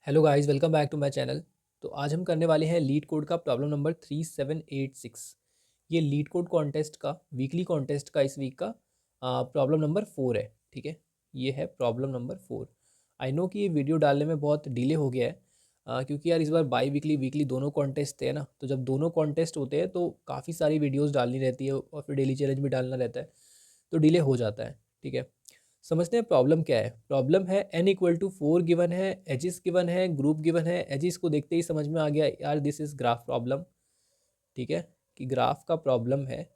Hello guys, welcome back to my channel. तो आज हम करने वाले हैं लीड कोड का प्रॉब्लम नंबर 3786। ये लीड कोड कॉन्टेस्ट का वीकली कॉन्टेस्ट का इस वीक का प्रॉब्लम नंबर 4 है। ठीक है, ये है प्रॉब्लम नंबर 4। आई नो कि ये वीडियो डालने में बहुत डिले हो गया है, क्योंकि यार इस बार बाई वीकली वीकली दोनों कॉन्टेस्ट थे ना। तो जब दोनों कॉन्टेस्ट होते हैं तो काफ़ी सारी वीडियोज़ डालनी रहती है और फिर डेली चैलेंज भी डालना रहता है, तो डिले हो जाता है। ठीक है, समझते हैं प्रॉब्लम क्या है। प्रॉब्लम है n=4 गिवन है, एजिस गिवन है, ग्रुप गिवन है। एजिस को देखते ही समझ में आ गया यार दिस इज ग्राफ प्रॉब्लम। ठीक है, कि ग्राफ का प्रॉब्लम है।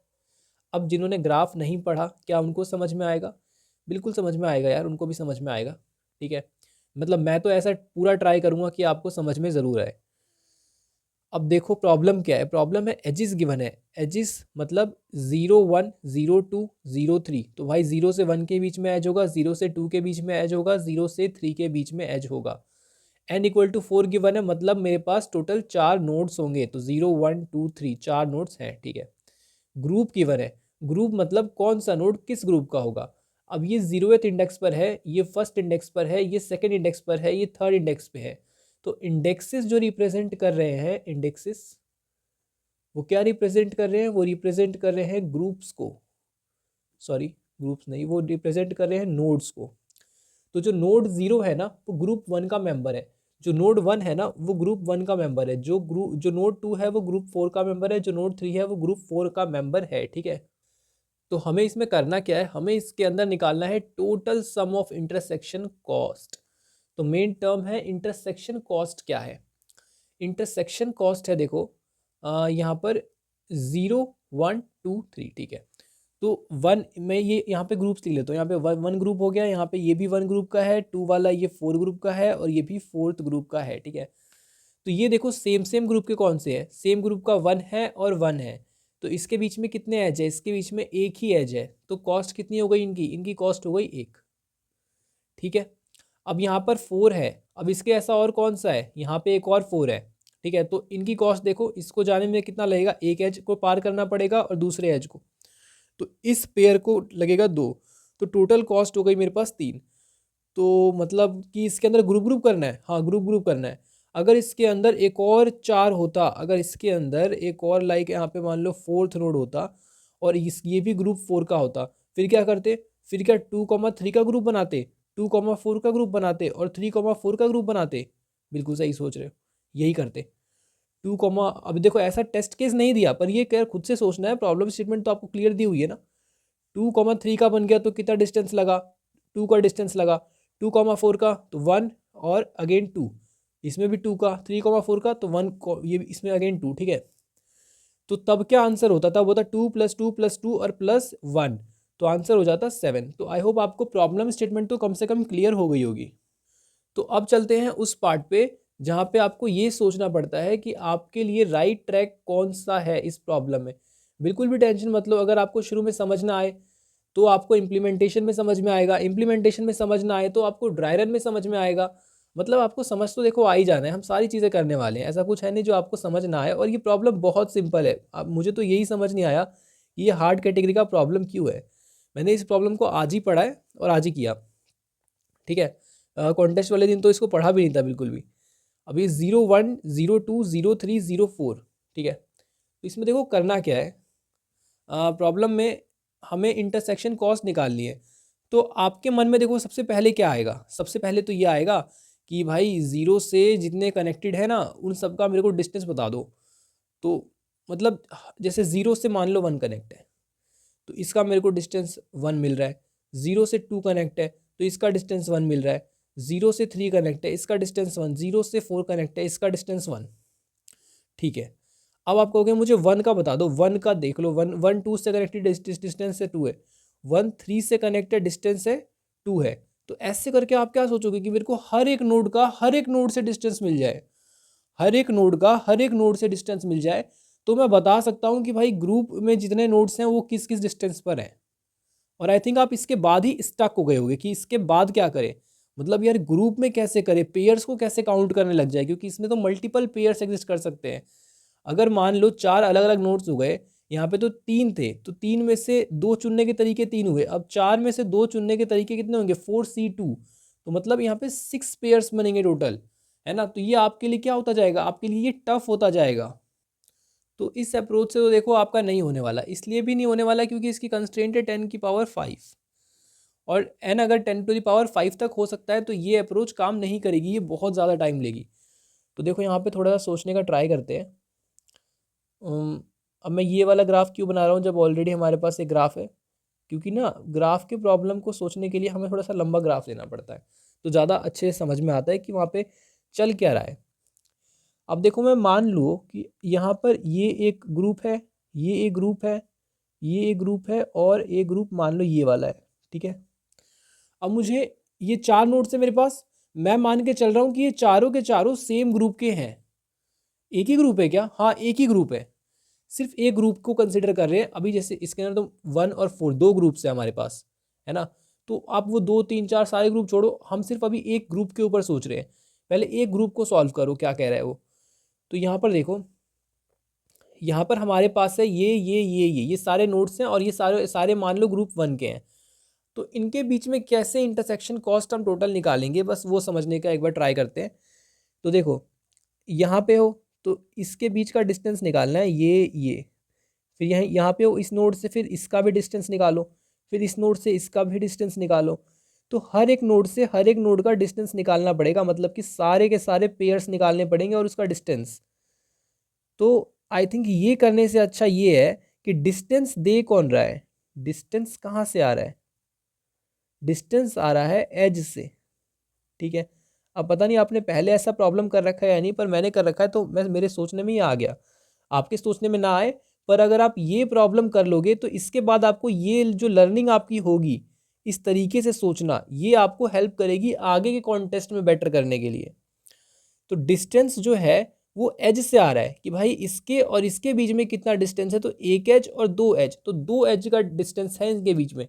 अब जिन्होंने ग्राफ नहीं पढ़ा क्या उनको समझ में आएगा? बिल्कुल समझ में आएगा यार, उनको भी समझ में आएगा। ठीक है, मतलब मैं तो ऐसा पूरा ट्राई करूँगा कि आपको समझ में ज़रूर आए। अब देखो प्रॉब्लम क्या है। प्रॉब्लम है एजिस गिवन है। एजिस मतलब 0 1 0 2 0 3। तो भाई 0 से 1 के बीच में एज होगा, 0 से 2 के बीच में एज होगा, 0 से 3 के बीच में एज होगा। n=4 गिवन है, मतलब मेरे पास टोटल 4 नोड्स होंगे। तो 0 1 2 3 4 नोड्स हैं। ठीक है, ग्रुप गिवन है। ग्रुप मतलब कौन सा नोड किस ग्रुप का होगा। अब ये 0th इंडेक्स पर है, ये फर्स्ट इंडेक्स पर है, ये सेकंड इंडेक्स पर है, ये थर्ड इंडेक्स पे है। तो इंडेक्सेस जो रिप्रेजेंट कर रहे हैं, इंडेक्सेस वो क्या रिप्रेजेंट कर रहे हैं? वो रिप्रेजेंट कर रहे हैं ग्रुप्स को। सॉरी, ग्रुप्स नहीं, वो रिप्रेजेंट कर रहे हैं नोड्स को। तो जो नोड 0 है ना वो ग्रुप 1 का मेंबर है, जो नोड 1 है ना वो ग्रुप 1 का मेंबर है, जो नोड 2 है वो ग्रुप 4 का मेंबर है, जो नोड 3 है वो ग्रुप 4 का मेंबर है। ठीक है, तो हमें इसमें करना क्या है, हमें इसके अंदर निकालना है total sum of intersection cost. तो मेन टर्म है इंटरसेक्शन कॉस्ट। क्या है इंटरसेक्शन कॉस्ट? है देखो यहाँ पर 0 1 2 3। ठीक है, तो वन में ये यहाँ पे ग्रुप्स लिख लेता हूँ। यहाँ पे वन ग्रुप हो गया, यहाँ पे ये भी वन ग्रुप का है, 2 वाला ये 4 ग्रुप का है, और ये भी 4th ग्रुप का है। ठीक है, तो ये देखो सेम सेम ग्रुप के कौन से हैं? सेम ग्रुप का 1 है और 1 है। तो इसके बीच में कितने एज है? इसके बीच में एक ही एज है। तो कॉस्ट कितनी हो गई इनकी? इनकी कॉस्ट हो गई 1। ठीक है, अब यहाँ पर 4 है। अब इसके ऐसा और कौन सा है? यहाँ पे एक और 4 है। ठीक है, तो इनकी कॉस्ट देखो, इसको जाने में कितना लगेगा? एक एज को पार करना पड़ेगा और दूसरे एज को, तो इस पेयर को लगेगा 2। तो टोटल कॉस्ट हो गई मेरे पास 3। तो मतलब कि इसके अंदर ग्रुप ग्रुप करना है। हाँ, ग्रुप ग्रुप करना है। अगर इसके अंदर एक और 4 होता, अगर इसके अंदर एक और लाइक यहाँ पे मान लो 4th नोड होता और इस ये भी ग्रुप 4 का होता, फिर क्या करते? फिर क्या 2,3 का ग्रुप बनाते, 2,4 का ग्रुप बनाते और 3,4 का ग्रुप बनाते? बिल्कुल सही सोच रहे हो, यही करते। अब देखो ऐसा टेस्ट केस नहीं दिया, पर ये क्या खुद से सोचना है। प्रॉब्लम स्टेटमेंट तो आपको क्लियर दी हुई है ना। 2,3 का बन गया तो कितना डिस्टेंस लगा? 2 का डिस्टेंस लगा। 2,4 का तो 1 और अगेन 2। इसमें भी 2 का, 3,4 का तो 1, ये इसमें अगेन 2। ठीक है, तो तब क्या आंसर होता? तब होता 2 + 2 + 2 और +1। तो आंसर हो जाता 7। तो आई होप आपको प्रॉब्लम स्टेटमेंट तो कम से कम क्लियर हो गई होगी। तो अब चलते हैं उस पार्ट पे जहाँ पे आपको ये सोचना पड़ता है कि आपके लिए राइट ट्रैक कौन सा है इस प्रॉब्लम में। बिल्कुल भी टेंशन मत लो, अगर आपको शुरू में समझ ना आए तो आपको इम्प्लीमेंटेशन में समझ में आएगा, इम्प्लीमेंटेशन में समझ ना आए तो आपको ड्राई रन में समझ में आएगा। मतलब आपको समझ तो देखो आ ही जाना है, हम सारी चीज़ें करने वाले हैं, ऐसा कुछ है नहीं जो आपको समझ ना आए। और ये प्रॉब्लम बहुत सिंपल है। अब मुझे तो यही समझ नहीं आया कि ये हार्ड कैटेगरी का प्रॉब्लम क्यों है। मैंने इस प्रॉब्लम को आज ही पढ़ा है और आज ही किया। ठीक है, कॉन्टेस्ट वाले दिन तो इसको पढ़ा भी नहीं था बिल्कुल भी। अभी 0 1 0 2 0 3 0 4। ठीक है, तो इसमें देखो करना क्या है। प्रॉब्लम में हमें इंटरसेक्शन कॉस्ट निकालनी है। तो आपके मन में देखो सबसे पहले क्या आएगा? सबसे पहले तो ये आएगा कि भाई 0 से जितने कनेक्टेड है ना उन सब का मेरे को डिस्टेंस बता दो। तो मतलब जैसे 0 से मान लो 1 कनेक्ट है तो इसका मेरे को डिस्टेंस 1 मिल रहा है। 0 से 2 कनेक्ट है तो इसका डिस्टेंस 1 मिल रहा है। 0 से 3 कनेक्ट है, इसका डिस्टेंस 1। 0 से 4 कनेक्ट है, इसका डिस्टेंस 1। ठीक है, अब आप कहोगे मुझे 1 का बता दो। 1 का देख लो, 1 2 से कनेक्टेड डिस्टेंस है 2 है। 1 3 से कनेक्टेड डिस्टेंस है 2 है। तो ऐसे करके आप क्या सोचोगे कि मेरे को हर एक नोड का हर एक नोड से डिस्टेंस मिल जाए, हर एक नोड का हर एक नोड से डिस्टेंस मिल जाए, तो मैं बता सकता हूँ कि भाई ग्रुप में जितने नोड्स हैं वो किस किस डिस्टेंस पर हैं। और आई थिंक आप इसके बाद ही स्टक हो गए होगे कि इसके बाद क्या करें। मतलब यार ग्रुप में कैसे करें, पेयर्स को कैसे काउंट करने लग जाए, क्योंकि इसमें तो मल्टीपल पेयर्स एग्जिस्ट कर सकते हैं। अगर मान लो 4 अलग अलग नोड्स हो गए, यहाँ पे तो 3 थे तो 3 में से 2 चुनने के तरीके 3 हुए। अब 4 में से 2 चुनने के तरीके कितने होंगे? 4 C 2। तो मतलब यहाँ पे 6 पेयर्स बनेंगे टोटल। है ना। तो ये आपके लिए क्या होता जाएगा, आपके लिए ये टफ होता जाएगा। तो इस अप्रोच से तो देखो आपका नहीं होने वाला, इसलिए भी नहीं होने वाला क्योंकि इसकी कंस्ट्रेंट है 10⁵, और n अगर 10⁵ तक हो सकता है तो ये अप्रोच काम नहीं करेगी, ये बहुत ज़्यादा टाइम लेगी। तो देखो यहाँ पे थोड़ा सा सोचने का ट्राई करते हैं। अब मैं ये वाला ग्राफ क्यों बना रहा हूँ जब ऑलरेडी हमारे पास एक ग्राफ है, क्योंकि ना ग्राफ के प्रॉब्लम को सोचने के लिए हमें थोड़ा सा लंबा ग्राफ लेना पड़ता है, तो ज़्यादा अच्छे से समझ में आता है कि वहाँ पे चल क्या रहा है। अब देखो मैं मान लूँ कि यहाँ पर ये एक ग्रुप है, ये एक ग्रुप है, ये एक ग्रुप है, और एक ग्रुप मान लो ये वाला है, ठीक है। अब मुझे ये 4 नोड्स है मेरे पास, मैं मान के चल रहा हूँ कि ये चारों के चारों सेम ग्रुप के हैं। एक ही ग्रुप है क्या? हाँ एक ही ग्रुप है, सिर्फ एक ग्रुप को कंसिडर कर रहे हैं अभी। जैसे इसके अंदर तो 1 और 4 दो ग्रुप्स है हमारे पास, है ना। तो आप वो 2 3 4 सारे ग्रुप छोड़ो, हम सिर्फ अभी एक ग्रुप के ऊपर सोच रहे हैं। पहले एक ग्रुप को सॉल्व करो क्या कह रहा है वो। तो यहाँ पर देखो, यहाँ पर हमारे पास है ये सारे नोड्स हैं, और ये सारे सारे मान लो ग्रुप 1 के हैं। तो इनके बीच में कैसे इंटरसेक्शन कॉस्ट हम टोटल निकालेंगे, बस वो समझने का एक बार ट्राई करते हैं। तो देखो यहाँ पे हो तो इसके बीच का डिस्टेंस निकालना है, ये फिर यहाँ पे हो, इस नोड से फिर इसका भी डिस्टेंस निकालो, फिर इस नोड से इसका भी डिस्टेंस निकालो। तो हर एक नोड से हर एक नोड का डिस्टेंस निकालना पड़ेगा, मतलब कि सारे के सारे पेयर्स निकालने पड़ेंगे और उसका डिस्टेंस। तो आई थिंक ये करने से अच्छा ये है कि डिस्टेंस दे कौन रहा है, डिस्टेंस कहाँ से आ रहा है, डिस्टेंस आ रहा है एज से, ठीक है। अब पता नहीं आपने पहले ऐसा प्रॉब्लम कर रखा है या नहीं, पर मैंने कर रखा है तो मैं मेरे सोचने में ही आ गया, आपके सोचने में ना आए। पर अगर आप ये प्रॉब्लम कर लोगे तो इसके बाद आपको ये जो लर्निंग आपकी होगी इस तरीके से सोचना, ये आपको हेल्प करेगी आगे के कॉन्टेस्ट में बेटर करने के लिए। तो डिस्टेंस जो है वो एज से आ रहा है कि भाई इसके और इसके बीच में कितना डिस्टेंस है, तो एक एज और दो एज, तो दो एज का डिस्टेंस है इनके बीच में।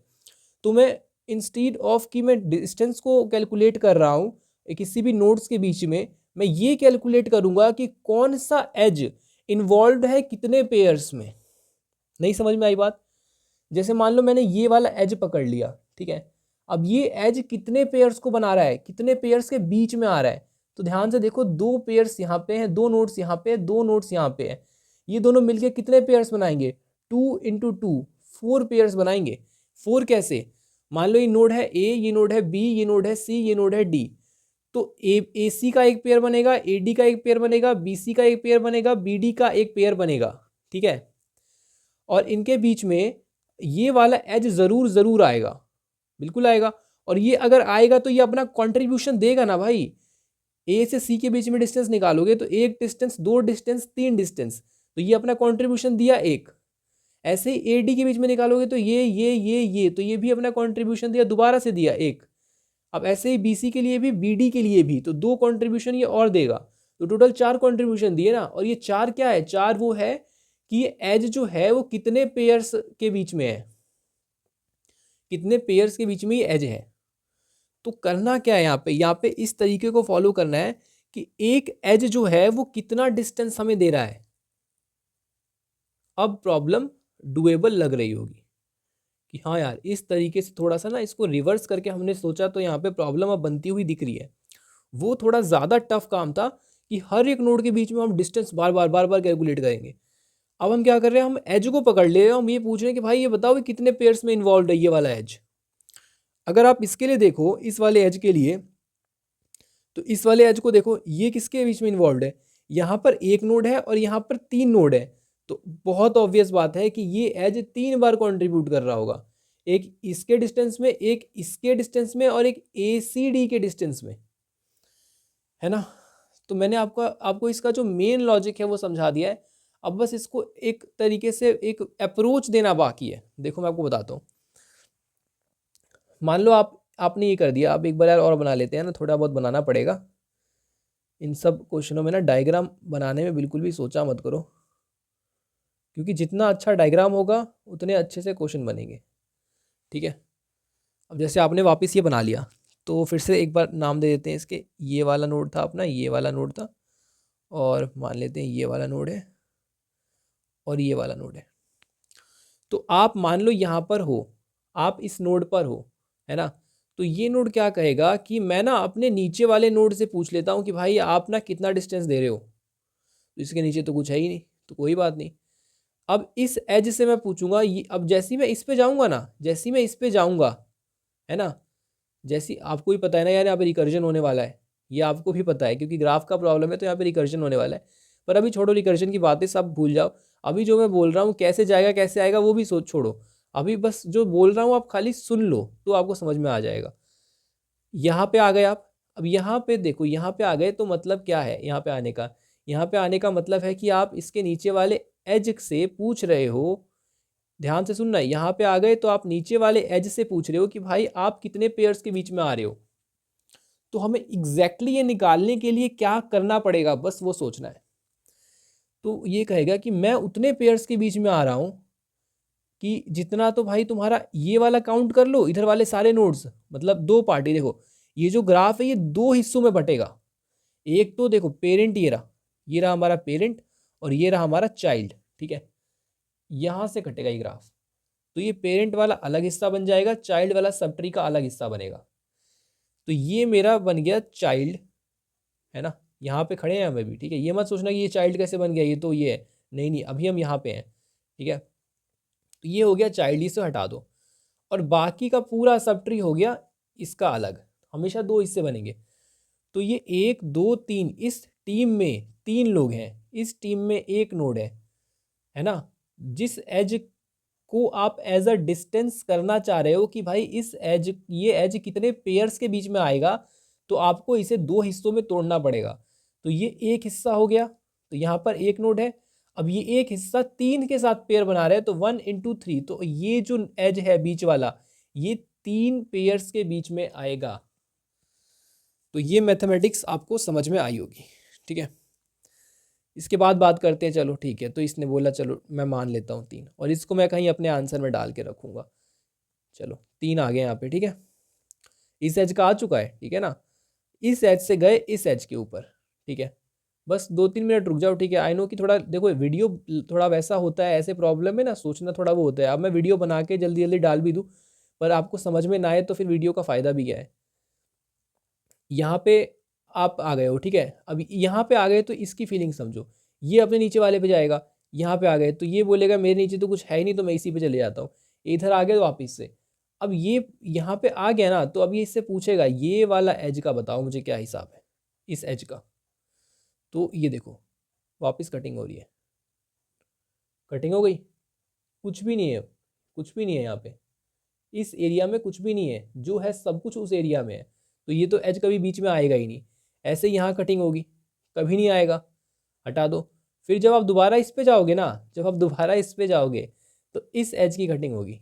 तो मैं इंस्टीड ऑफ कि मैं डिस्टेंस को कैलकुलेट कर रहा हूँ किसी भी नोड्स के बीच में, मैं ये कैलकुलेट करूंगा कि कौन सा एज इन्वॉल्व है कितने पेयर्स में। नहीं समझ में आई बात? जैसे मान लो मैंने ये वाला एज पकड़ लिया, ठीक है। अब ये एज कितने पेयर्स को बना रहा है, कितने पेयर्स के बीच में आ रहा है। तो ध्यान से देखो, दो पेयर्स यहाँ पे हैं, दो नोड्स यहाँ पे, दो नोड्स यहाँ पे हैं, ये दोनों मिलके कितने पेयर्स बनाएंगे, 2 × 2 4 पेयर्स बनाएंगे। 4 कैसे? मान लो ये नोड है ए, ये नोड है बी, ये नोड है सी, ये नोड है डी। तो ए सी का एक पेयर बनेगा, ए डी का एक पेयर बनेगा, बी सी का एक पेयर बनेगा, बी डी का एक पेयर बनेगा, ठीक है। और इनके बीच में ये वाला एज ज़रूर ज़रूर आएगा, बिल्कुल आएगा। और ये अगर आएगा तो ये अपना कंट्रीब्यूशन देगा ना भाई। ए से सी के बीच में डिस्टेंस निकालोगे तो एक डिस्टेंस, दो डिस्टेंस, तीन डिस्टेंस, तो ये अपना कंट्रीब्यूशन दिया एक। ऐसे ही ए डी के बीच में निकालोगे तो ये तो ये भी अपना कंट्रीब्यूशन दिया, दोबारा से दिया एक। अब ऐसे ही बी सी के लिए भी, बी डी के लिए भी, तो दो कंट्रीब्यूशन ये और देगा, तो टोटल 4 कंट्रीब्यूशन दिए ना। और ये 4 क्या है, 4 वो है कि ये एज जो है वो कितने पेयर्स के बीच में है, कितने पेयर्स के बीच में ये एज है। तो करना क्या है यहाँ पे इस तरीके को फॉलो करना है कि एक एज जो है वो कितना डिस्टेंस हमें दे रहा है। अब प्रॉब्लम डुएबल लग रही होगी कि हाँ यार, इस तरीके से थोड़ा सा ना इसको रिवर्स करके हमने सोचा तो यहाँ पे प्रॉब्लम अब बनती हुई दिख रही है। वो थोड़ा ज़्यादा टफ काम था कि हर एक नोड के बीच में हम डिस्टेंस बार बार कैलकुलेट करेंगे। अब हम क्या कर रहे हैं, हम एज को पकड़ ले रहे हैं, हम ये पूछ रहे हैं कि भाई ये बताओ कि कितने पेयर्स में इन्वॉल्व है ये वाला एज। अगर आप इसके लिए देखो, इस वाले एज के लिए, तो इस वाले एज को देखो, ये किसके बीच में इन्वॉल्व है, यहाँ पर एक नोड है और यहाँ पर 3 नोड है। तो बहुत ऑब्वियस बात है कि ये एज 3 बार कंट्रीब्यूट कर रहा होगा, एक इसके डिस्टेंस में, एक इसके डिस्टेंस में, और एक ए सी डी के डिस्टेंस में, है ना। तो मैंने आपको इसका जो मेन लॉजिक है वो समझा दिया है। अब बस इसको एक तरीके से एक अप्रोच देना बाकी है। देखो मैं आपको बताता हूँ, मान लो आपने ये कर दिया। अब एक बार यार और बना लेते हैं ना, थोड़ा बहुत बनाना पड़ेगा। इन सब क्वेश्चनों में ना डायग्राम बनाने में बिल्कुल भी सोचा मत करो, क्योंकि जितना अच्छा डायग्राम होगा उतने अच्छे से क्वेश्चन बनेंगे, ठीक है। अब जैसे आपने वापस ये बना लिया, तो फिर से एक बार नाम दे देते हैं इसके। ये वाला नोड था अपना, ये वाला नोड था, और मान लेते हैं ये वाला नोड है और ये वाला नोड है। तो आप मान लो यहाँ पर हो, आप इस नोड पर हो, है ना। तो ये नोड क्या कहेगा कि मैं ना अपने नीचे वाले नोड से पूछ लेता हूँ कि भाई आप ना कितना डिस्टेंस दे रहे हो, तो इसके नीचे तो कुछ है ही नहीं, तो कोई बात नहीं। अब इस एज से मैं पूछूंगा, ये अब जैसे ही मैं इस पे जाऊंगा ना, जैसे ही मैं इस पे जाऊंगा, है ना, जैसे आपको ही पता है ना यार, यहाँ पे रिकर्जन होने वाला है, ये आपको भी पता है क्योंकि ग्राफ का प्रॉब्लम है, तो यहाँ पे रिकर्जन होने वाला है। पर अभी छोड़ो रिकर्जन की बातें, सब भूल जाओ। अभी जो मैं बोल रहा हूँ कैसे जाएगा कैसे आएगा वो भी सोच छोड़ो, अभी बस जो बोल रहा हूँ आप खाली सुन लो तो आपको समझ में आ जाएगा। यहाँ पे आ गए आप, अब यहाँ पे देखो, यहाँ पे आ गए तो मतलब क्या है यहाँ पे आने का, यहाँ पे आने का मतलब है कि आप इसके नीचे वाले एज से पूछ रहे हो। ध्यान से सुनना, यहाँ पे आ गए तो आप नीचे वाले एज से पूछ रहे हो कि भाई आप कितने पेयर्स के बीच में आ रहे हो। तो हमें एग्जैक्टली ये निकालने के लिए क्या करना पड़ेगा, बस वो सोचना है। तो ये कहेगा कि मैं उतने पेयर्स के बीच में आ रहा हूँ कि जितना, तो भाई तुम्हारा ये वाला काउंट कर लो, इधर वाले सारे नोड्स, मतलब दो पार्टी, देखो ये जो ग्राफ है ये दो हिस्सों में बटेगा। एक तो देखो पेरेंट, ये रहा हमारा पेरेंट, और ये रहा हमारा चाइल्ड, ठीक है, यहाँ से कटेगा ये ग्राफ। तो ये पेरेंट वाला अलग हिस्सा बन जाएगा, चाइल्ड वाला सब ट्री का अलग हिस्सा बनेगा। तो ये मेरा बन गया चाइल्ड, है ना, यहाँ पे खड़े हैं हम अभी, ठीक है, ये मत सोचना कि ये चाइल्ड कैसे बन गया, ये तो ये है, नहीं नहीं, अभी हम यहाँ पे हैं, ठीक है। तो ये हो गया चाइल्ड, इसे हटा दो, और बाकी का पूरा सब ट्री हो गया इसका अलग, हमेशा दो हिस्से बनेंगे। तो ये एक दो तीन, इस टीम में तीन लोग हैं, इस टीम में एक नोड है ना। जिस एज को आप एज अ डिस्टेंस करना चाह रहे हो कि भाई इस एज, ये एज कितने पेयर्स के बीच में आएगा, तो आपको इसे दो हिस्सों में तोड़ना पड़ेगा। तो ये एक हिस्सा हो गया, तो यहाँ पर एक नोड है। अब ये एक हिस्सा तीन के साथ पेयर बना रहे हैं, तो 1 × 3, तो ये जो एज है बीच वाला, ये तीन पेयर्स के बीच में आएगा। तो ये मैथमेटिक्स आपको समझ में आई होगी, ठीक है। इसके बाद बात करते हैं, चलो ठीक है, तो इसने बोला चलो मैं मान लेता हूँ 3, और इसको मैं कहीं अपने आंसर में डाल के रखूँगा। चलो 3 आ गए यहाँ पे, ठीक है, इस एज का आ चुका है, ठीक है ना। इस एज से गए इस एज के ऊपर, ठीक है। बस 2-3 मिनट रुक जाओ, ठीक है। आई नो कि थोड़ा देखो वीडियो थोड़ा वैसा होता है, ऐसे प्रॉब्लम है ना, सोचना थोड़ा वो होता है। अब मैं वीडियो बना के जल्दी जल्दी डाल भी दूँ, पर आपको समझ में ना आए तो फिर वीडियो का फ़ायदा भी क्या है। यहाँ पे आप आ गए हो, ठीक है। अब यहाँ पे आ गए तो इसकी फीलिंग समझो, ये अपने नीचे वाले पे जाएगा। यहाँ पे आ गए तो ये बोलेगा मेरे नीचे तो कुछ है ही नहीं, तो मैं इसी पे चले जाता हूँ। इधर आ गए तो वापिस से, अब ये यहाँ पे आ गया ना, तो अब ये इससे पूछेगा ये वाला एज का बताओ मुझे क्या हिसाब है इस एज का। तो ये देखो वापस कटिंग हो रही है, कटिंग हो गई, कुछ भी नहीं है, कुछ भी नहीं है यहाँ पे, इस एरिया में कुछ भी नहीं है, जो है सब कुछ उस एरिया में है। तो ये तो एज कभी बीच में आएगा ही नहीं। ऐसे यहाँ कटिंग होगी, कभी नहीं आएगा, हटा दो। फिर जब आप दोबारा इस पे जाओगे ना, जब आप दोबारा इस पे जाओगे तो इस एज की कटिंग होगी,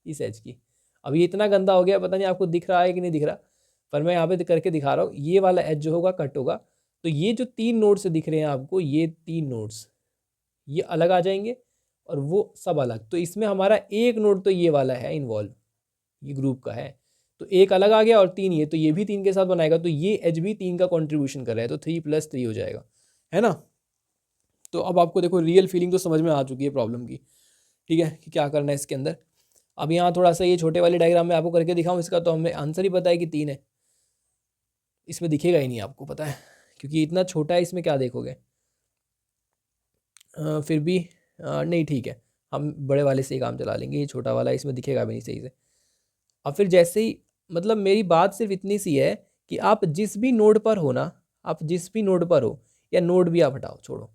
इस एज की। अब ये इतना गंदा हो गया, पता नहीं आपको दिख रहा है कि नहीं दिख रहा, पर मैं यहाँ पे करके दिखा रहा हूँ। ये वाला एज जो होगा कट होगा, तो ये जो 3 नोड्स दिख रहे हैं आपको, ये 3 नोड्स ये अलग आ जाएंगे, और वो सब अलग। तो इसमें हमारा एक नोड तो ये वाला है इन्वॉल्व, ये ग्रुप का है, तो एक अलग आ गया, और 3 ये, तो ये भी 3 के साथ बनाएगा, तो ये एज भी 3 का कॉन्ट्रीब्यूशन कर रहा है, तो 3 + 3 हो जाएगा, है ना। तो अब आपको देखो रियल फीलिंग तो समझ में आ चुकी है प्रॉब्लम की, ठीक है, कि क्या करना है इसके अंदर। अब यहाँ थोड़ा सा ये छोटे वाले डायग्राम में आपको करके दिखाऊं इसका, तो हमें आंसर ही पता है कि 3 है, इसमें दिखेगा ही नहीं आपको, पता है, क्योंकि इतना छोटा है, इसमें क्या देखोगे। फिर भी नहीं ठीक है, हम बड़े वाले से ही काम चला लेंगे, ये छोटा वाला इसमें दिखेगा भी नहीं सही से। अब फिर जैसे ही, मतलब मेरी बात सिर्फ इतनी सी है कि आप जिस भी नोड पर हो ना, आप जिस भी नोड पर हो, या नोड भी आप हटाओ छोड़ो,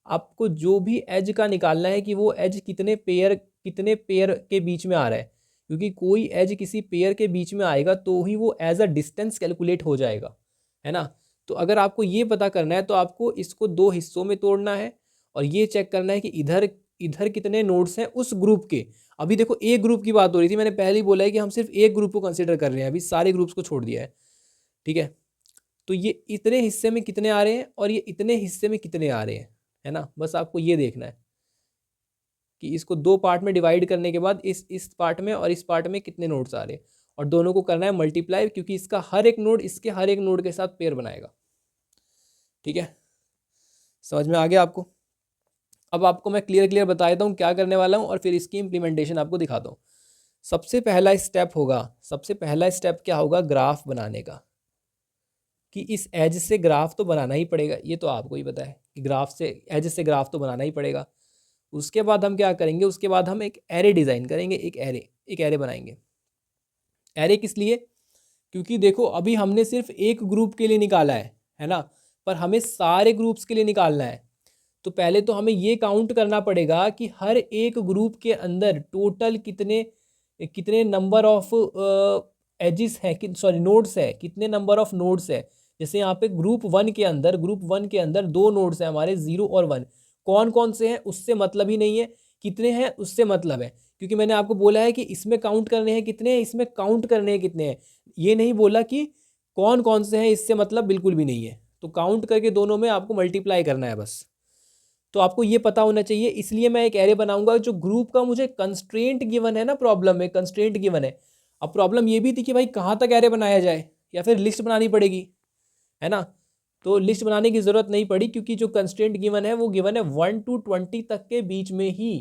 आपको जो भी एज का निकालना है कि वो एज कितने पेयर के बीच में आ रहा है, क्योंकि कोई एज किसी पेयर के बीच में आएगा तो ही वो एज अ डिस्टेंस कैलकुलेट हो जाएगा, है ना। तो अगर आपको ये पता करना है तो आपको इसको दो हिस्सों में तोड़ना है, और ये चेक करना है कि इधर इधर कितने नोड्स हैं उस ग्रुप के। अभी देखो एक ग्रुप की बात हो रही थी, मैंने पहले ही बोला है कि हम सिर्फ एक ग्रुप को कंसिडर कर रहे हैं, अभी सारे ग्रुप्स को छोड़ दिया है, ठीक है। तो ये इतने हिस्से में कितने आ रहे हैं और ये इतने हिस्से में कितने आ रहे हैं, है ना, बस आपको ये देखना है कि इसको दो पार्ट में डिवाइड करने के बाद इस पार्ट में और इस पार्ट में कितने नोड्स आ रहे हैं, और दोनों को करना है मल्टीप्लाई, क्योंकि इसका हर एक नोड इसके हर एक नोड के साथ पेयर बनाएगा, ठीक है। समझ में आ गया आपको। अब आपको मैं क्लियर बता देता हूँ क्या करने वाला हूँ, और फिर इसकी इम्प्लीमेंटेशन आपको दिखाता हूँ। सबसे पहला स्टेप क्या होगा ग्राफ बनाने का, कि इस एज से ग्राफ तो बनाना ही पड़ेगा, ये तो आपको ही पता है कि ग्राफ से एज से ग्राफ तो बनाना ही पड़ेगा। उसके बाद हम क्या करेंगे, उसके बाद हम एक एरे डिज़ाइन करेंगे, एक एरे बनाएंगे। एरे किस लिए, क्योंकि देखो अभी हमने सिर्फ एक ग्रुप के लिए निकाला है ना, पर हमें सारे ग्रुप्स के लिए निकालना है। तो पहले तो हमें ये काउंट करना पड़ेगा कि हर एक ग्रुप के अंदर टोटल कितने कितने नंबर ऑफ एजिस है, सॉरी नोड्स है, कितने नंबर ऑफ नोड्स है। जैसे यहाँ पे ग्रुप वन के अंदर 2 नोड्स हैं हमारे, 0 और 1। कौन कौन से हैं उससे मतलब ही नहीं है, कितने हैं उससे मतलब है, क्योंकि मैंने आपको बोला है कि इसमें काउंट करने हैं कितने हैं, इसमें काउंट करने हैं कितने हैं। ये नहीं बोला कि कौन कौन से हैं, इससे मतलब बिल्कुल भी नहीं है। तो काउंट करके दोनों में आपको मल्टीप्लाई करना है बस। तो आपको ये पता होना चाहिए, इसलिए मैं एक एरे बनाऊंगा जो ग्रुप का मुझे कंस्ट्रेंट गिवन है ना, प्रॉब्लम में कंस्ट्रेंट गिवन है। अब प्रॉब्लम ये भी थी कि भाई कहाँ तक एरे बनाया जाए, या फिर लिस्ट बनानी पड़ेगी, है ना। तो लिस्ट बनाने की ज़रूरत नहीं पड़ी, क्योंकि जो कंस्ट्रेंट गिवन है वो गिवन है 1 to 20 तक के बीच में ही,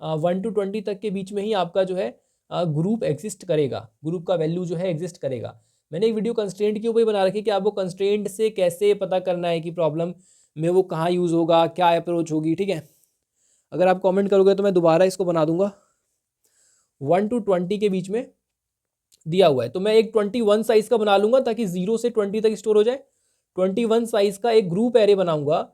1 to 20 तक के बीच में ही आपका जो है ग्रुप एग्जिस्ट करेगा, ग्रुप का वैल्यू जो है एग्जिस्ट करेगा। मैंने एक वीडियो कंस्ट्रेंट के ऊपर ही बना रखी कि आपको कंस्ट्रेंट से कैसे पता करना है कि प्रॉब्लम में वो कहाँ यूज़ होगा, क्या अप्रोच होगी, ठीक है। अगर आप कमेंट करोगे तो मैं दोबारा इसको बना दूंगा। 1 to 20 के बीच में दिया हुआ है, तो मैं एक 21 साइज़ का बना लूँगा ताकि 0 से 20 तक स्टोर हो जाए। 21 साइज़ का एक ग्रुप एरे बनाऊँगा,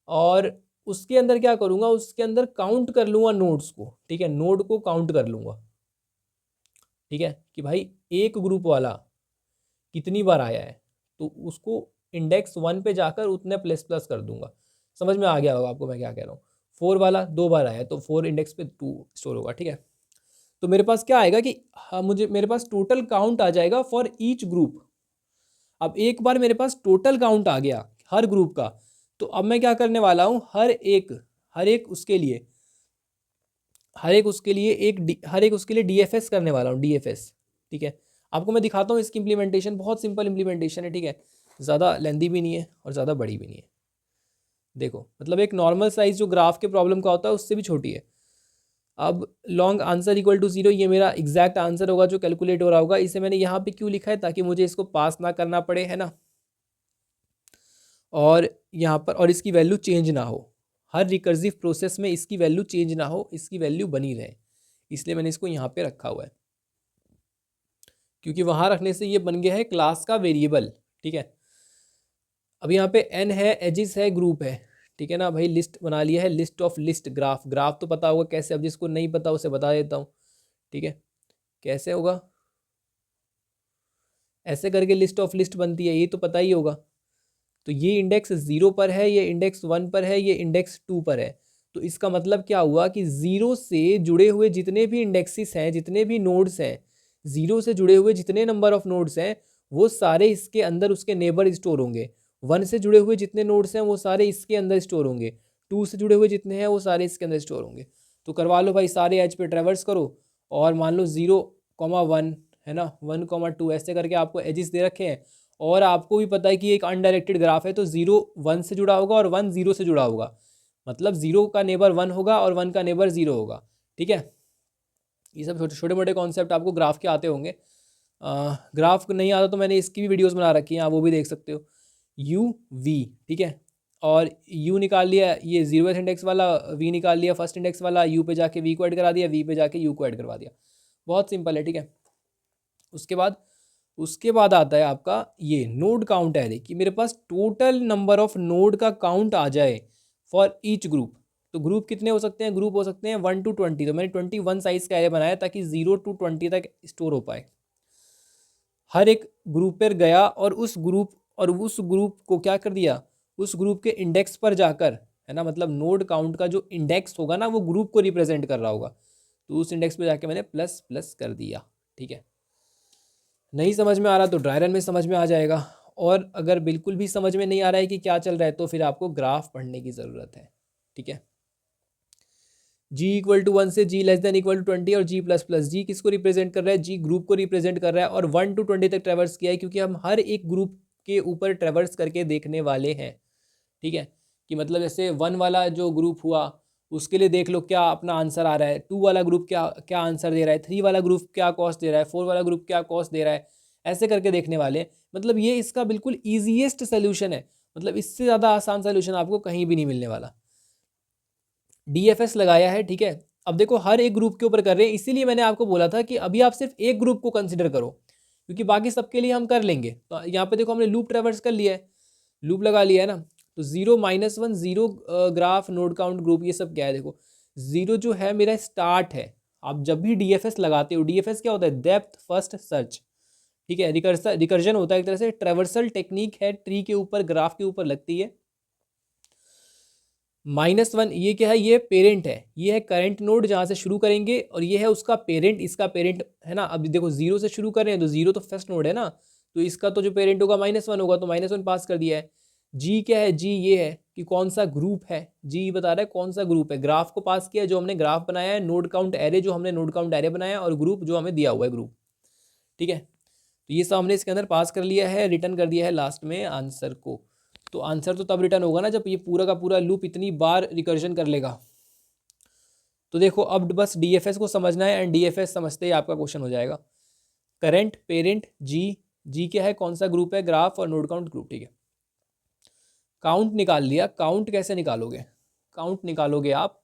और उसके अंदर क्या करूँगा, उसके अंदर काउंट कर लूँगा नोड्स को, ठीक है, नोड को काउंट कर लूँगा, ठीक है, कि भाई एक ग्रुप वाला कितनी बार आया है, तो उसको इंडेक्स 1 पे जाकर उतने प्लस प्लस कर दूंगा। समझ में आ गया होगा आपको मैं क्या कह रहा हूँ। 4 वाला 2 बार आया है तो 4 इंडेक्स पे 2 स्टोर होगा, ठीक है। तो मेरे पास क्या आएगा कि हाँ, मेरे पास टोटल काउंट आ जाएगा फॉर ईच ग्रुप। अब एक बार मेरे पास टोटल काउंट आ गया हर ग्रुप का, तो अब मैं क्या करने वाला हूँ, हर एक उसके लिए हर एक उसके लिए डीएफएस करने वाला हूँ, डीएफएस, ठीक है। आपको मैं दिखाता हूँ इसकी इम्प्लीमेंटेशन, बहुत सिंपल इम्प्लीमेंटेशन है, ठीक है, ज़्यादा लेंदी भी नहीं है और ज़्यादा बड़ी भी नहीं है। देखो मतलब एक नॉर्मल साइज जो ग्राफ के प्रॉब्लम का होता है उससे भी छोटी है। अब लॉन्ग आंसर इक्वल टू 0, ये मेरा एग्जैक्ट आंसर होगा जो कैलकुलेट हो रहा होगा। इसे मैंने यहाँ पे क्यों लिखा है, ताकि मुझे इसको पास ना करना पड़े, है ना, और यहाँ पर और इसकी वैल्यू चेंज ना हो, हर रिकर्सिव प्रोसेस में इसकी वैल्यू चेंज ना हो, इसकी वैल्यू बनी रहे, इसलिए मैंने इसको यहाँ पे रखा हुआ है, क्योंकि वहाँ रखने से ये बन गया है क्लास का वेरिएबल, ठीक है। अब यहाँ पे n है, एजिस है, ग्रुप है, ठीक है ना भाई। लिस्ट बना लिया है, लिस्ट ऑफ लिस्ट, ग्राफ तो पता होगा कैसे, अब जिसको नहीं पता उसे बता देता हूँ, ठीक है। कैसे होगा, ऐसे करके लिस्ट ऑफ लिस्ट बनती है, ये तो पता ही होगा। तो ये इंडेक्स 0 पर है, ये इंडेक्स 1 पर है, ये इंडेक्स 2 पर है। तो इसका मतलब क्या हुआ कि 0 से जुड़े हुए जितने भी इंडेक्सेस हैं, जितने भी नोड्स हैं, 0 से जुड़े हुए जितने नंबर ऑफ नोड्स हैं, वो सारे इसके अंदर उसके नेबर स्टोर होंगे। 1 से जुड़े हुए जितने नोड्स हैं वो सारे इसके अंदर स्टोर होंगे। 2 से जुड़े हुए जितने हैं वो सारे इसके अंदर स्टोर होंगे। तो करवा लो भाई, सारे एज पे ट्रेवर्स करो, और मान लो 0,1 है ना, 1,2 ऐसे करके आपको एजिस दे रखे हैं। और आपको भी पता है कि एक अनडायरेक्टेड ग्राफ है, तो 0 1 से जुड़ा होगा और 1 0 से जुड़ा होगा, मतलब 0 का नेबर 1 होगा और 1 का नेबर 0 होगा, ठीक है। ये सब छोटे मोटे कॉन्सेप्ट आपको ग्राफ के आते होंगे। ग्राफ नहीं आता तो मैंने इसकी भी वीडियोस बना रखी हैं, आप वो भी देख सकते हो। यू वी, ठीक है, और यू निकाल लिया, ये 0th इंडेक्स वाला, वी निकाल लिया फर्स्ट इंडेक्स वाला, यू पे जाके वी को ऐड करा दिया, वी पे जाके यू को ऐड करवा दिया। बहुत सिंपल है, ठीक है। उसके बाद आता है आपका ये नोड काउंट एरे, कि मेरे पास टोटल नंबर ऑफ नोड का काउंट आ जाए फॉर ईच ग्रुप। तो ग्रुप कितने हो सकते हैं, ग्रुप हो सकते हैं 1 to 20। तो मैंने 21 साइज का एरे बनाया ताकि 0 to 20 तक स्टोर हो पाए। हर एक ग्रुप पर गया और उस ग्रुप को क्या कर दिया, उस ग्रुप के इंडेक्स पर जाकर, है ना, मतलब नोड काउंट का जो इंडेक्स होगा ना वो ग्रुप को रिप्रेजेंट कर रहा होगा, तो उस इंडेक्स पे जाके मैंने प्लस प्लस कर दिया, ठीक है। नहीं समझ में आ रहा तो ड्राई रन में समझ में आ जाएगा, और अगर बिल्कुल भी समझ में नहीं आ रहा है कि क्या चल रहा है तो फिर आपको ग्राफ पढ़ने की ज़रूरत है, ठीक है। g=1 से g<=20 और g++ जी किसको रिप्रेजेंट कर रहा है, जी ग्रुप को रिप्रेजेंट कर रहा है, और 1 to 20 तक ट्रेवर्स किया है, क्योंकि हम हर एक ग्रुप के ऊपर ट्रेवर्स करके देखने वाले हैं, ठीक है। कि मतलब जैसे 1 वाला जो ग्रुप हुआ उसके लिए देख लो क्या अपना आंसर आ रहा है, 2 वाला ग्रुप क्या क्या आंसर दे रहा है, 3 वाला ग्रुप क्या कॉस्ट दे रहा है, 4 वाला ग्रुप क्या कॉस्ट दे रहा है, ऐसे करके देखने वाले हैं। मतलब ये इसका बिल्कुल ईजीएस्ट सोल्यूशन है, मतलब इससे ज़्यादा आसान सोल्यूशन आपको कहीं भी नहीं मिलने वाला। DFS लगाया है, ठीक है। अब देखो हर एक ग्रुप के ऊपर कर रहे हैं, इसीलिए मैंने आपको बोला था कि अभी आप सिर्फ एक ग्रुप को कंसिडर करो, क्योंकि बाकी सबके लिए हम कर लेंगे। तो यहाँ पे देखो हमने लूप ट्रेवर्स कर लिया है, लूप लगा लिया है ना। तो 0 -1 0 ग्राफ नोड काउंट ग्रुप ये सब क्या है, देखो 0 जो है मेरा स्टार्ट है। आप जब भी DFS लगाते हो, DFS क्या होता है, डेप्थ फर्स्ट सर्च, ठीक है। रिकर्जन होता है एक तरह से, ट्रेवर्सल टेक्निक है, ट्री के ऊपर ग्राफ के ऊपर लगती है। -1 ये क्या है, ये पेरेंट है, ये है करंट नोड जहाँ से शुरू करेंगे, और ये है उसका पेरेंट, इसका पेरेंट है ना। अब देखो 0 से शुरू कर रहे हैं तो 0 तो फर्स्ट नोड है ना, तो इसका तो जो पेरेंट होगा -1 होगा, तो -1 पास कर दिया है। जी क्या है, जी ये है कि कौन सा ग्रुप है, जी बता रहा है कौन सा ग्रुप है। ग्राफ को पास किया जो हमने ग्राफ बनाया है, नोड काउंट एरे जो हमने नोड काउंट एरे बनाया है, और ग्रुप जो हमें दिया हुआ है ग्रुप, ठीक है। तो ये सब हमने इसके अंदर पास कर लिया है, रिटर्न कर दिया है लास्ट में आंसर को। तो आंसर तो तब रिटर्न होगा ना जब ये पूरा का पूरा लूप इतनी बार रिकर्जन कर लेगा। तो देखो अब बस DFS को समझना है, एंड DFS समझते ही आपका क्वेश्चन हो जाएगा। करंट, पेरेंट, जी, जी क्या है, कौन सा ग्रुप है, ग्राफ और नोड काउंट ग्रुप, ठीक है। काउंट निकाल लिया। काउंट कैसे निकालोगे, काउंट निकालोगे आप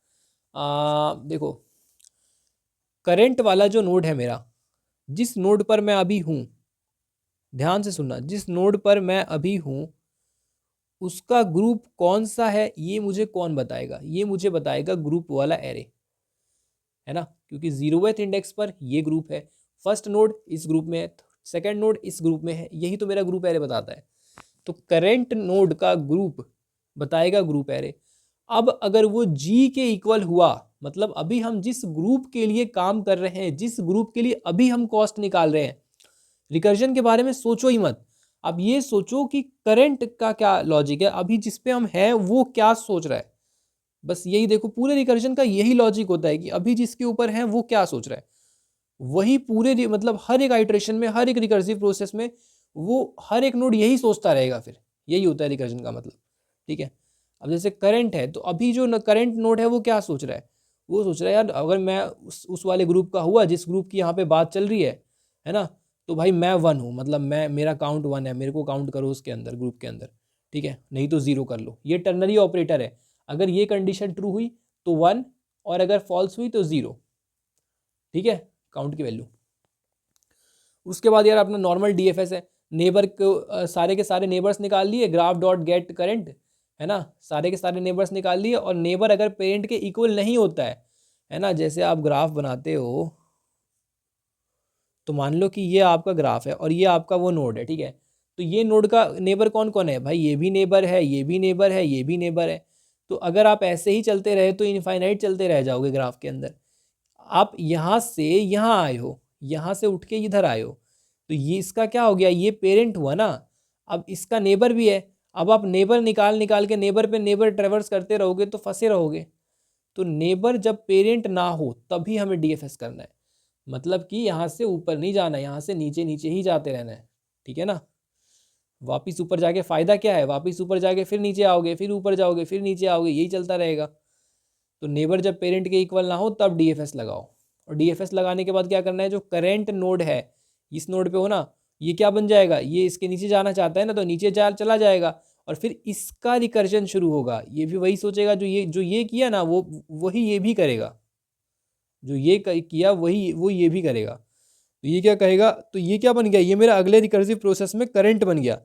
देखो करंट वाला जो नोड है मेरा, जिस नोड पर मैं अभी हूँ, ध्यान से सुनना, जिस नोड पर मैं अभी हूँ उसका ग्रुप कौन सा है, ये मुझे कौन बताएगा, ये मुझे बताएगा ग्रुप वाला एरे, है ना। क्योंकि 0वें इंडेक्स पर ये ग्रुप है, फर्स्ट नोड इस ग्रुप में है, सेकंड नोड इस ग्रुप में है, यही तो मेरा ग्रुप एरे बताता है। तो करेंट नोड का ग्रुप बताएगा ग्रुप एरे। अब अगर वो जी के इक्वल हुआ, मतलब अभी हम जिस ग्रुप के लिए काम कर रहे हैं, जिस ग्रुप के लिए अभी हम कॉस्ट निकाल रहे हैं, रिकर्जन के बारे में सोचो ही मत। अब ये सोचो कि करंट का क्या लॉजिक है, अभी जिस पे हम हैं वो क्या सोच रहा है। बस यही देखो, पूरे रिकर्जन का यही लॉजिक होता है कि अभी जिसके ऊपर है वो क्या सोच रहा है, वही पूरे मतलब हर एक आइट्रेशन में, हर एक रिकर्सिव प्रोसेस में वो हर एक नोड यही सोचता रहेगा, फिर यही होता है रिकर्जन का मतलब, ठीक है। अब जैसे करंट है, तो अभी जो करंट नोड है वो क्या सोच रहा है, वो सोच रहा है यार अगर मैं उस वाले ग्रुप का हुआ जिस ग्रुप की यहाँ पे बात चल रही है ना, तो भाई मैं 1 हूँ, मतलब मैं, मेरा काउंट 1 है, मेरे को काउंट करो उसके अंदर, ग्रुप के अंदर, ठीक है, नहीं तो 0 कर लो। ये टर्नरी ऑपरेटर है, अगर ये कंडीशन ट्रू हुई तो 1, और अगर फॉल्स हुई तो 0, ठीक है, काउंट की वैल्यू। उसके बाद यार अपना नॉर्मल DFS है, नेबर को सारे के सारे नेबर्स निकाल लिए, ग्राफ डॉट गेट करंट, है ना, सारे के सारे नेबर्स निकाल लिए, और नेबर अगर पेरेंट के इक्वल नहीं होता है ना, जैसे आप ग्राफ बनाते हो तो मान लो कि ये आपका ग्राफ है और ये आपका वो नोड है, ठीक है। तो ये नोड का नेबर कौन कौन है भाई, ये भी नेबर है, ये भी नेबर है, ये भी नेबर है। तो अगर आप ऐसे ही चलते रहे तो इनफाइनाइट चलते रह जाओगे ग्राफ के अंदर। आप यहाँ से यहाँ आए हो, यहाँ से उठ के इधर आए हो, तो ये इसका क्या हो गया, ये पेरेंट हुआ ना। अब इसका नेबर भी है, अब आप नेबर निकाल निकाल के नेबर पे नेबर ट्रेवर्स करते रहोगे तो फंसे रहोगे। तो नेबर जब पेरेंट ना हो तभी हमें DFS करना है, मतलब कि यहाँ से ऊपर नहीं जाना है, यहाँ से नीचे नीचे ही जाते रहना है, ठीक है ना। वापिस ऊपर जाके फ़ायदा क्या है, वापिस ऊपर जाके फिर नीचे आओगे, फिर ऊपर जाओगे, फिर नीचे आओगे, यही चलता रहेगा। तो नेबर जब पेरेंट के इक्वल ना हो तब DFS लगाओ, और DFS लगाने के बाद क्या करना है, जो करेंट नोड है इस नोड पे हो ना, ये क्या बन जाएगा, ये इसके नीचे जाना चाहता है ना, तो नीचे चला जाएगा, और फिर इसका रिकर्जन शुरू होगा। ये भी वही सोचेगा जो ये किया ना, वो वही ये भी करेगा, जो ये किया वही वो ये भी करेगा। तो ये क्या कहेगा, तो ये क्या बन गया, ये मेरा अगले रिकर्सिव प्रोसेस में करंट बन गया।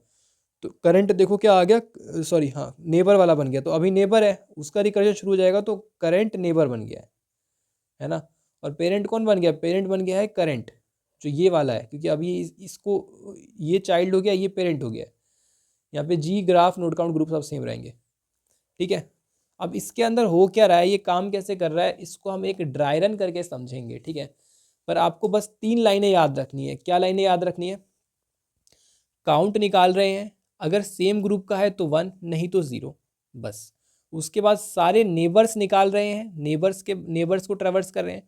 तो करंट देखो क्या आ गया, सॉरी हाँ, नेबर वाला बन गया। तो अभी नेबर है, उसका रिकर्जन शुरू हो जाएगा, तो करंट नेबर बन गया है ना। और पेरेंट कौन बन गया, पेरेंट बन गया है करंट, जो ये वाला है, क्योंकि अभी इसको ये चाइल्ड हो गया, ये पेरेंट हो गया। यहाँ पे जी, ग्राफ, नोड काउंट, ग्रुप सब सेम रहेंगे, ठीक है। अब इसके अंदर हो क्या रहा है, ये काम कैसे कर रहा है, इसको हम एक ड्राई रन करके समझेंगे, ठीक है। पर आपको बस 3 लाइनें याद रखनी है। क्या लाइनें याद रखनी है, काउंट निकाल रहे हैं, अगर सेम ग्रुप का है तो 1, नहीं तो 0, बस। उसके बाद सारे नेबर्स निकाल रहे हैं, नेबर्स को ट्रेवर्स कर रहे हैं,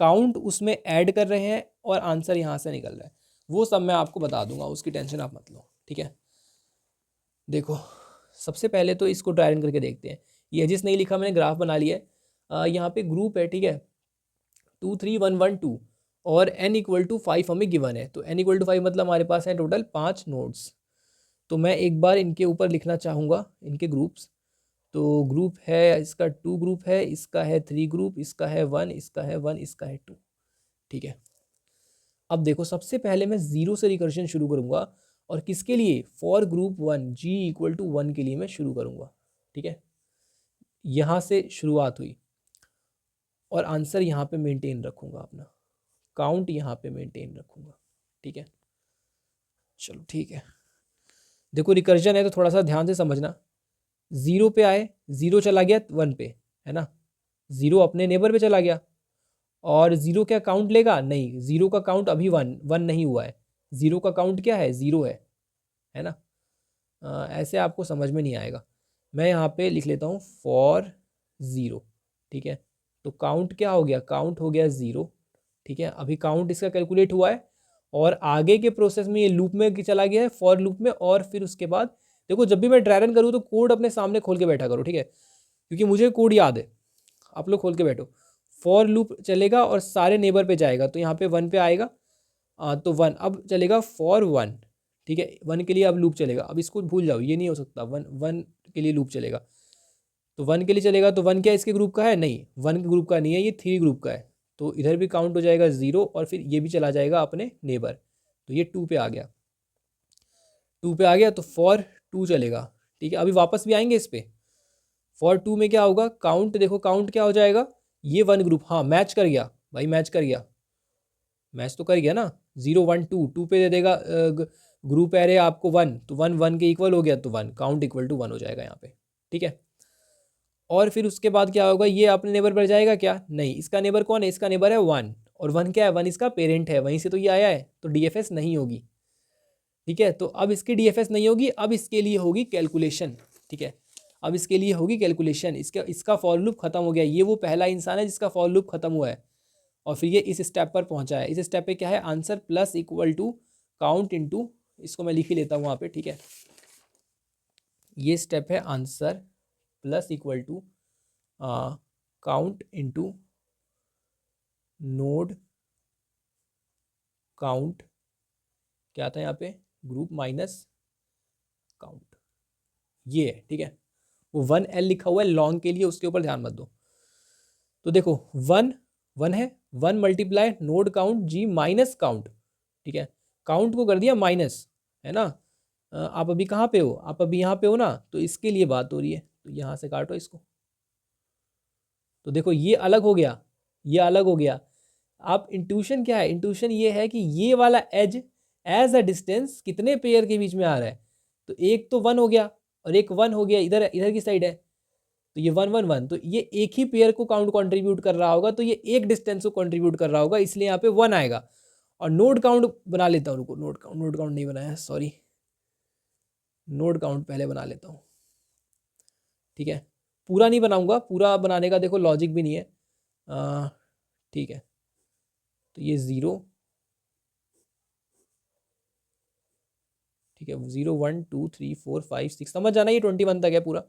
काउंट उसमें ऐड कर रहे हैं, और आंसर यहाँ से निकल रहा है। वो सब मैं आपको बता दूंगा, उसकी टेंशन आप मत लो, ठीक है। देखो सबसे पहले तो इसको ड्राई रन करके देखते हैं। ये जिस नहीं लिखा, मैंने ग्राफ बना लिया है। यहाँ पे ग्रुप है, ठीक है, 2 3 1 1 2 और n इक्वल टू 5 हमें गिवन है। तो n इक्वल टू 5 मतलब हमारे पास है टोटल 5 नोड्स। तो मैं एक बार इनके ऊपर लिखना चाहूँगा इनके ग्रुप्स। तो ग्रुप है इसका 2 ग्रुप है, इसका है 3 ग्रुप, इसका है 1, इसका है 1, इसका है 2, ठीक है। अब देखो सबसे पहले मैं 0 से रिकर्शन शुरू करूँगा और किसके लिए, for group 1 g equal to 1 के लिए मैं शुरू करूँगा, ठीक है। यहाँ से शुरुआत हुई और आंसर यहाँ पे मेंटेन रखूँगा, अपना काउंट यहाँ पे मेंटेन रखूँगा, ठीक है। चलो ठीक है, देखो रिकर्जन है तो थोड़ा सा ध्यान से समझना। 0 पे आए, 0 चला गया 1 पे, है ना, 0 अपने नेबर पे चला गया और 0 क्या काउंट लेगा, नहीं, 0 का काउंट अभी 1 नहीं हुआ है, 0 का काउंट क्या है, 0 है ना। ऐसे आपको समझ में नहीं आएगा। मैं यहाँ पे लिख लेता हूँ फॉर 0, ठीक है। तो काउंट क्या हो गया, काउंट हो गया 0, ठीक है। अभी काउंट इसका कैलकुलेट हुआ है और आगे के प्रोसेस में ये लूप में चला गया है, फॉर लूप में। और फिर उसके बाद देखो जब भी मैं ड्राई रन करूँ तो कोड अपने सामने खोल के बैठा करो, ठीक है, क्योंकि मुझे कोड याद है, आप लोग खोल के बैठो। फॉर लूप चलेगा और सारे नेबर पे जाएगा, तो यहाँ पे 1 पे आएगा, तो 1 अब चलेगा फॉर 1, ठीक है, 1 के लिए अब लूप चलेगा। अब इसको भूल जाओ, ये नहीं हो सकता, 1 के लिए लूप चलेगा, तो 1 के लिए चलेगा। तो 1 क्या इसके ग्रुप का है, नहीं 1 के ग्रुप का नहीं है, ये 3 ग्रुप का है। तो इधर भी काउंट हो जाएगा 0 और फिर ये भी चला जाएगा अपने नेबर, तो ये 2 पे आ गया, 2 पे आ गया तो फॉर 2 चलेगा, ठीक है। अभी वापस भी आएंगे इस पे, फॉर 2 में क्या होगा, काउंट देखो काउंट क्या हो जाएगा, ये 1 ग्रुप, हाँ मैच कर गया भाई, मैच कर गया, मैच तो कर गया ना, 0 1 2 2 पे दे देगा ग्रुप एरे आपको 1, तो 1 1 के इक्वल हो गया, तो 1 काउंट इक्वल टू 1 हो जाएगा यहाँ पे, ठीक है। और फिर उसके बाद क्या होगा, ये अपने नेबर पर जाएगा क्या, नहीं, इसका नेबर कौन है, इसका नेबर है 1 और 1 क्या है, 1 इसका पेरेंट है, वहीं से तो ये आया है, तो डीएफएस नहीं होगी, ठीक है। तो अब इसकी डीएफएस नहीं होगी, अब इसके लिए होगी कैलकुलेशन, ठीक है। अब इसके लिए होगी कैलकुलेशन, इसका फॉर लूप खत्म हो गया, ये वो पहला इंसान है जिसका फॉर लूप खत्म हुआ है और फिर ये इस स्टेप पर पहुंचा है। इस स्टेप पे क्या है, answer plus equal to count into, इसको मैं लिख ही लेता हूँ वहाँ पे, ठीक है। ये स्टेप है answer plus equal to count into node count, क्या आता है यहाँ पे, ग्रुप माइनस काउंट, ये है, ठीक है। वो 1L लिखा हुआ है लॉन्ग के लिए, उसके ऊपर ध्यान मत दो। तो देखो 1 है, 1 मल्टीप्लाई नोड काउंट जी माइनस काउंट, ठीक है। काउंट को कर दिया माइनस, है ना। आप अभी कहाँ पे हो, आप अभी यहाँ पे हो ना, तो इसके लिए बात हो रही है, तो यहाँ से काटो इसको। तो देखो ये अलग हो गया, ये अलग हो गया। आप इंट्यूशन क्या है, इंट्यूशन ये है कि ये वाला एज एज अ डिस्टेंस कितने पेयर के बीच में आ रहा है, तो एक तो 1 हो गया और एक 1 हो गया, इधर इधर की साइड है, तो ये 1 1 1, तो ये एक ही पेयर को काउंट कंट्रीब्यूट कर रहा होगा, तो ये एक डिस्टेंस को कंट्रीब्यूट कर रहा होगा, इसलिए यहाँ पे 1 आएगा। और नोड काउंट बना लेता हूँ, रुको, नोड काउंट नहीं बनाया, सॉरी, नोड काउंट पहले बना लेता हूँ, ठीक है। पूरा नहीं बनाऊंगा, पूरा बनाने का देखो लॉजिक भी नहीं है, ठीक है। तो ये 0, ठीक है, 0 1 2 3 4 5 6, समझ जाना, ये 21 तक है पूरा,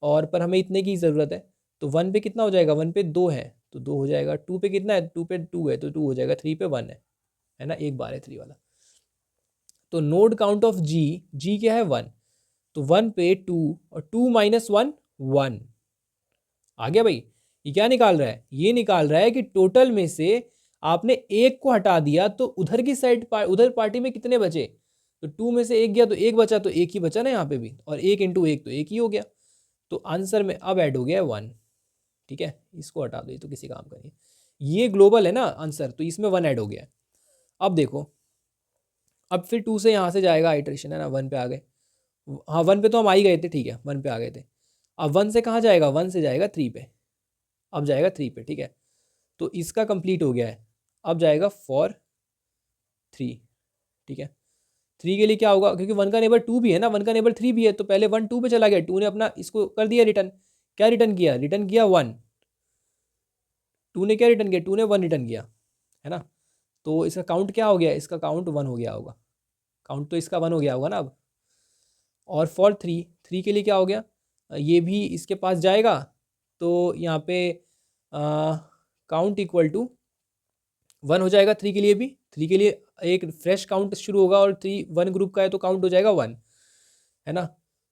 और पर हमें इतने की ज़रूरत है। तो 1 पे कितना हो जाएगा, 1 पे 2 है तो 2 हो जाएगा, 2 पे कितना है, 2 पे 2 है तो 2 हो जाएगा, 3 पे 1 है ना, एक बार है 3 वाला। तो नोड काउंट ऑफ जी क्या है 1, तो 1 पे 2 और 2 माइनस 1 1 आ गया भाई। ये क्या निकाल रहा है, ये निकाल रहा है कि टोटल में से आपने एक को हटा दिया तो उधर की साइड उधर पार्टी में कितने बचे, तो 2 में से एक गया तो एक बचा, तो एक ही बचा ना यहाँ पे भी, और 1 इंटू 1 तो एक ही हो गया, तो आंसर में अब ऐड हो गया 1, ठीक है। इसको हटा दो, ये तो किसी काम का नहीं, ये ग्लोबल है ना आंसर, तो इसमें 1 ऐड हो गया। अब देखो, अब फिर 2 से यहाँ से जाएगा आइट्रेशन, है ना, 1 पे आ गए, हाँ 1 पे तो हम आ ही गए थे, ठीक है, 1 पे आ गए थे। अब 1 से कहाँ जाएगा, 1 से जाएगा 3 पे, अब जाएगा 3 पे, ठीक है। तो इसका कंप्लीट हो गया है, अब जाएगा फॉर 3, ठीक है। 3 के लिए क्या होगा, क्योंकि 1 का नेबर 2 भी है ना, 1 का नेबर 3 भी है, तो पहले 1 2 पे चला गया, 2 ने अपना इसको कर दिया रिटर्न, क्या रिटर्न किया, रिटर्न किया 1, 2 ने क्या रिटर्न किया, 2 ने 1 रिटर्न किया, है ना। तो इसका काउंट क्या हो गया, इसका काउंट 1 हो गया होगा, काउंट तो इसका 1 हो गया होगा ना अब। और फॉर 3 के लिए क्या हो गया, ये भी इसके पास जाएगा, तो यहाँ पे काउंट इक्वल टू 1 हो जाएगा 3 के लिए भी, 3 के लिए एक फ्रेश काउंट शुरू होगा और 3 1 ग्रुप का है तो काउंट हो जाएगा 1, है ना।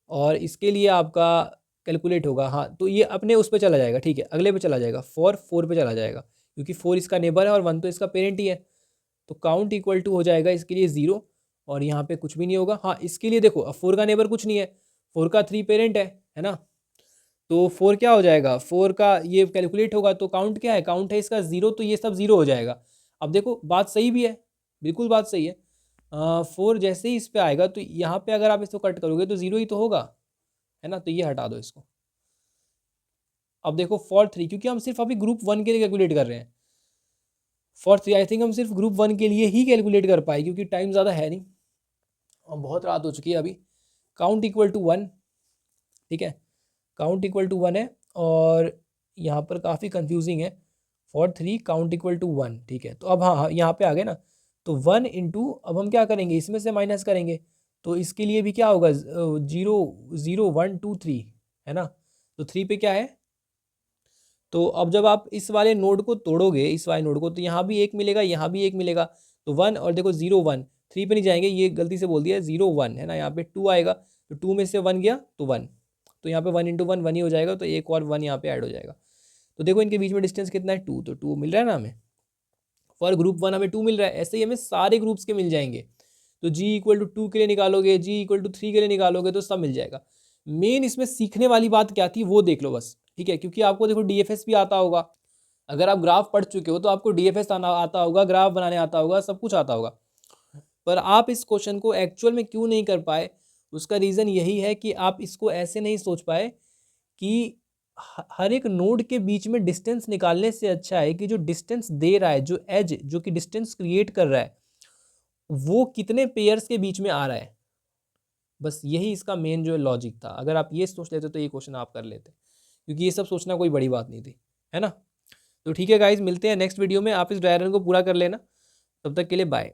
और इसके लिए आपका कैलकुलेट होगा, हाँ तो ये अपने उस पे चला जाएगा, ठीक है, अगले पे चला जाएगा, 4 पे चला जाएगा क्योंकि 4 इसका नेबर है और 1 तो इसका पेरेंट ही है। तो काउंट इक्वल टू हो जाएगा इसके लिए 0 और यहाँ पे कुछ भी नहीं होगा। हाँ इसके लिए देखो, अब 4 का नेबर कुछ नहीं है, 4 का 3 पेरेंट है ना। तो 4 क्या हो जाएगा, 4 का ये कैलकुलेट होगा तो काउंट क्या है, काउंट है इसका 0, तो ये सब 0 हो जाएगा। अब देखो बात सही भी है, बिल्कुल बात सही है। 4 जैसे ही इस पे आएगा तो यहाँ पे अगर आप इसको कट करोगे तो 0 ही तो होगा, है ना। तो ये हटा दो इसको। अब देखो फॉर 3, क्योंकि हम सिर्फ अभी ग्रुप 1 के लिए कैलकुलेट कर रहे हैं। फॉर 3 आई थिंक हम सिर्फ ग्रुप 1 के लिए ही कैलकुलेट कर पाए क्योंकि टाइम ज़्यादा है नहीं और बहुत रात हो चुकी है अभी। काउंट इक्वल टू 1, ठीक है, काउंट इक्वल टू 1 है और यहाँ पर काफ़ी कंफ्यूजिंग है। फॉर 3 काउंट इक्वल टू 1, ठीक है। तो अब हाँ यहाँ पे आ गए ना, तो 1 इंटू, अब हम क्या करेंगे, इसमें से माइनस करेंगे तो इसके लिए भी क्या होगा, 0 0 1 2 3, है ना। तो 3 पे क्या है, तो अब जब आप इस वाले नोड को तोड़ोगे, इस वाले नोड को, तो यहाँ भी 1 मिलेगा, यहाँ भी 1 मिलेगा, तो 1 और देखो 0 1, 3 पे नहीं जाएंगे, ये गलती से बोल दिया, 0 1 है ना, यहाँ पे 2 आएगा तो 2 में से 1 गया तो 1, तो यहाँ पे 1 इंटू 1 1 ही हो जाएगा, तो एक और 1 यहाँ पे ऐड हो जाएगा। तो देखो इनके बीच में डिस्टेंस कितना है, 2, तो 2 मिल रहा है ना हमें, फॉर ग्रुप 1 हमें 2 मिल रहा है। ऐसे ही हमें सारे ग्रुप्स के मिल जाएंगे, तो जी इक्वल टू 2 के लिए निकालोगे, जी इक्वल टू 3 के लिए निकालोगे तो सब मिल जाएगा। मेन इसमें सीखने वाली बात क्या थी वो देख लो बस, ठीक है, क्योंकि आपको देखो डीएफएस भी आता होगा, अगर आप ग्राफ पढ़ चुके हो तो आपको डीएफएस आना आता होगा, ग्राफ बनाने आता होगा, सब कुछ आता होगा। पर आप इस क्वेश्चन को एक्चुअल में क्यों नहीं कर पाए, उसका रीज़न यही है कि आप इसको ऐसे नहीं सोच पाए कि हर एक नोड के बीच में डिस्टेंस निकालने से अच्छा है कि जो डिस्टेंस दे रहा है, जो एज जो कि डिस्टेंस क्रिएट कर रहा है, वो कितने पेयर्स के बीच में आ रहा है। बस यही इसका मेन जो लॉजिक था। अगर आप ये सोच लेते तो ये क्वेश्चन आप कर लेते, क्योंकि ये सब सोचना कोई बड़ी बात नहीं थी, है ना। तो ठीक है गाइज, मिलते हैं नेक्स्ट वीडियो में, आप इस डायग्राम को पूरा कर लेना, तब तक के लिए बाय।